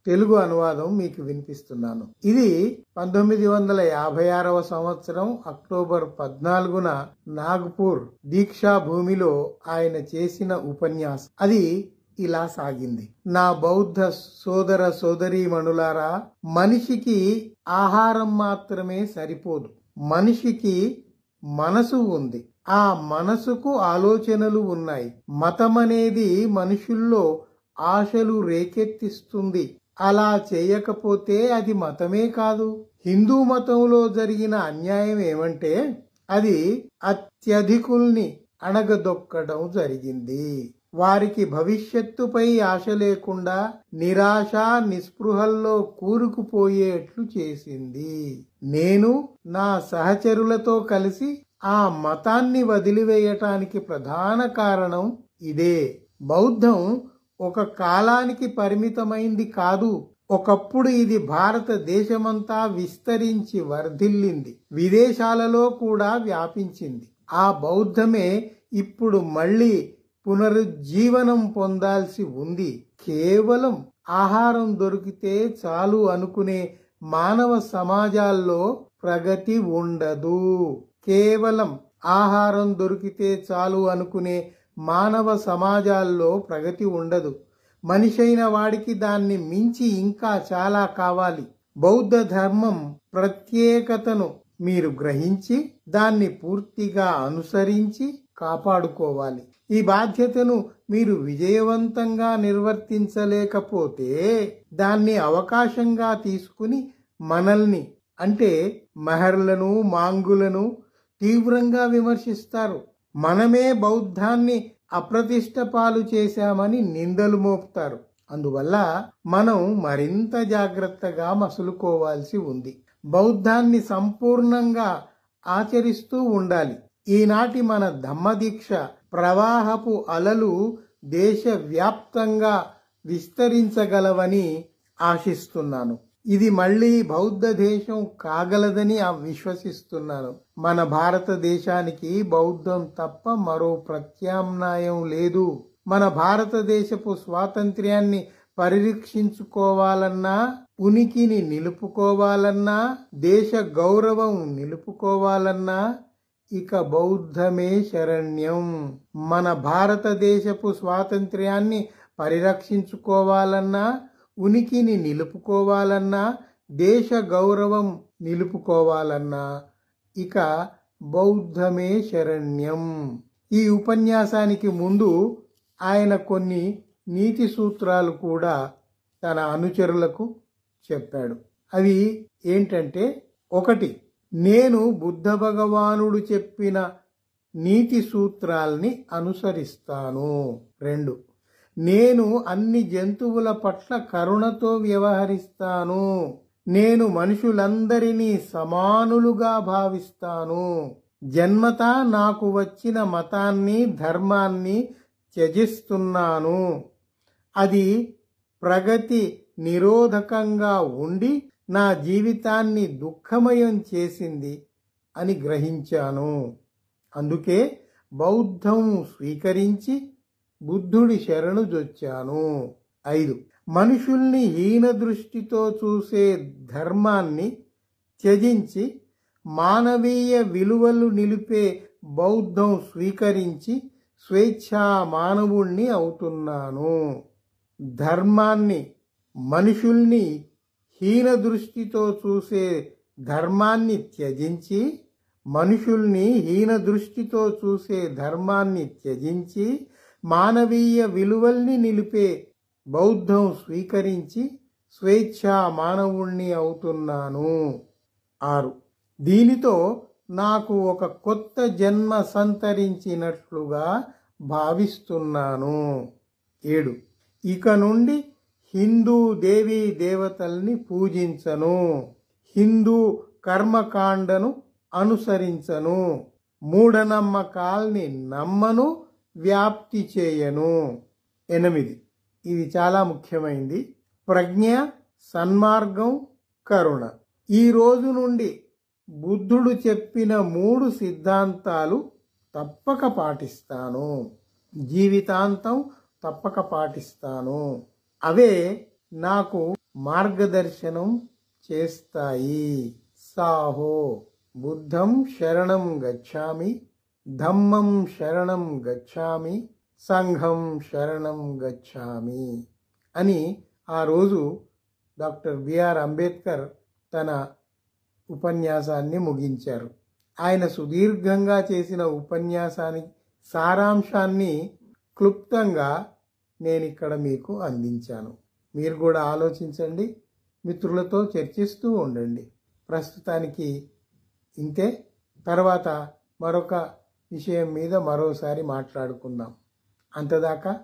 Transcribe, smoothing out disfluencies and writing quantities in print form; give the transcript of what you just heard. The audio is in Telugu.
తెలుగు అనువాదం మీకు వినిపిస్తున్నాను. ఇది 1956వ సంవత్సరం అక్టోబర్ 14న నాగపూర్ దీక్షా భూమిలో ఆయన చేసిన ఉపన్యాసం. అది ఇలా సాగింది. నా బౌద్ధ సోదర సోదరీమణులారా, మనిషికి ఆహారం మాత్రమే సరిపోదు. మనిషికి మనసు ఉంది. ఆ మనసుకు ఆలోచనలు ఉన్నాయి. మతం అనేది మనుషుల్లో ఆశలు రేకెత్తిస్తుంది. అలా చేయకపోతే అది మతమే కాదు. హిందూ మతంలో జరిగిన అన్యాయం ఏమంటే అది అత్యధికుల్ని అణగదొక్కడం జరిగింది. వారికి భవిష్యత్తుపై ఆశ లేకుండా నిరాశ నిస్పృహల్లో కూరుకుపోయేట్లు చేసింది. నేను నా సహచరులతో కలిసి ఆ మతాన్ని వదిలివేయటానికి ప్రధాన కారణం ఇదే. బౌద్ధం ఒక కాలానికి పరిమితమైంది కాదు. ఒకప్పుడు ఇది భారతదేశమంతా విస్తరించి వర్ధిల్లింది. విదేశాలలో కూడా వ్యాపించింది. ఆ బౌద్ధమే ఇప్పుడు మళ్ళీ పునరుజ్జీవనం పొందాల్సి ఉంది. కేవలం ఆహారం దొరికితే చాలు అనుకునే మానవ సమాజాల్లో ప్రగతి ఉండదు. కేవలం ఆహారం దొరికితే చాలు అనుకునే మానవ సమాజాల్లో ప్రగతి ఉండదు. మనిషైన వాడికి దాన్ని మించి ఇంకా చాలా కావాలి. బౌద్ధ ధర్మం ప్రత్యేకతను మీరు గ్రహించి దాన్ని పూర్తిగా అనుసరించి కాపాడుకోవాలి. ఈ బాధ్యతను మీరు విజయవంతంగా నిర్వర్తించలేకపోతే దాన్ని అవకాశంగా తీసుకుని మనల్ని అంటే మెహర్లను మాంగులను తీవ్రంగా విమర్శిస్తారు. మనమే బౌద్ధాన్ని అప్రతిష్ట పాలు చేశామని నిందలు మోపుతారు. అందువల్ల మనం మరింత జాగ్రత్తగా మసులుకోవాల్సి ఉంది. బౌద్ధాన్ని సంపూర్ణంగా ఆచరిస్తూ ఉండాలి. ఈనాటి మన ధమ్మదీక్ష ప్రవాహపు అలలు దేశవ్యాప్తంగా విస్తరించగలవని ఆశిస్తున్నాను. ఇది మళ్ళీ బౌద్ధ దేశం కాగలదని విశ్వసిస్తున్నాను. మన భారతదేశానికి బౌద్ధం తప్ప మరో ప్రత్యామ్నాయం లేదు. మన భారతదేశపు స్వాతంత్ర్యాన్ని పరిరక్షించుకోవాలన్నా, ఉనికిని నిలుపుకోవాలన్నా, దేశ గౌరవం నిలుపుకోవాలన్నా ఇక బౌద్ధమే శరణ్యం. మన భారతదేశపు స్వాతంత్ర్యాన్ని పరిరక్షించుకోవాలన్నా, ఉనికిని నిలుపుకోవాలన్నా, దేశ గౌరవం నిలుపుకోవాలన్నా ఇక బౌద్ధమే శరణ్యం. ఈ ఉపన్యాసానికి ముందు ఆయన కొన్ని నీతి సూత్రాలు కూడా తన అనుచరులకు చెప్పాడు. అవి ఏంటంటే, 1. నేను బుద్ధ భగవానుడు చెప్పిన నీతి సూత్రాల్ని అనుసరిస్తాను. 2. నేను అన్ని జంతువుల పట్ల కరుణతో వ్యవహరిస్తాను. నేను మనుషులందరినీ సమానులుగా భావిస్తాను. జన్మతా నాకు వచ్చిన మతాన్ని ధర్మాన్ని త్యజిస్తున్నాను. అది ప్రగతి నిరోధకంగా ఉండి నా జీవితాన్ని దుఃఖమయం చేసింది అని గ్రహించాను. అందుకే బౌద్ధం స్వీకరించి బుద్ధుడి శరణు జొచ్చాను. 5. మనుషుల్ని హీన దృష్టితో చూసే ధర్మాన్ని త్యజించి మానవీయ విలువలు నిలిపే బౌద్ధం స్వీకరించి స్వేచ్ఛా మానవుణ్ణి అవుతున్నాను. ధర్మాన్ని మనుషుల్ని హీన దృష్టితో చూసే ధర్మాన్ని త్యజించి మానవీయ విలువల్ని నిలిపే బౌద్ధం స్వీకరించి స్వేచ్ఛా మానవుణ్ణి అవుతున్నాను. 6. దీనితో నాకు ఒక కొత్త జన్మ సంతరించినట్లుగా భావిస్తున్నాను. 7. ఇక నుండి హిందూ దేవీ దేవతల్ని పూజించను. హిందూ కర్మకాండను అనుసరించను. మూఢనమ్మకాల్ని నమ్మను, వ్యాప్తి చేయను. 8. ఇది చాలా ముఖ్యమైనది. ప్రజ్ఞ, సన్మార్గం, కరుణ. ఈ రోజు నుండి బుద్ధుడు చెప్పిన 3 సిద్ధాంతాలు తప్పక పాటిస్తాను. జీవితాంతం తప్పక పాటిస్తాను. అవే నాకు మార్గదర్శనం చేస్తాయి. సాహో బుద్ధం శరణం గచ్ఛామి, ధమ్మం శరణం గచ్ఛామి, సంఘం శరణం గచ్ఛామి అని ఆ రోజు డాక్టర్ బిఆర్ అంబేద్కర్ తన ఉపన్యాసాన్ని ముగించారు. ఆయన సుదీర్ఘంగా చేసిన ఉపన్యాసానికి సారాంశాన్ని క్లుప్తంగా నేనిక్కడ మీకు అందించాను. మీరు కూడా ఆలోచించండి, మిత్రులతో చర్చిస్తూ ఉండండి. ప్రస్తుతానికి ఇంతే. తర్వాత మరొక విషయం మీద మరోసారి మాట్లాడుకుందాం. అంతదాకా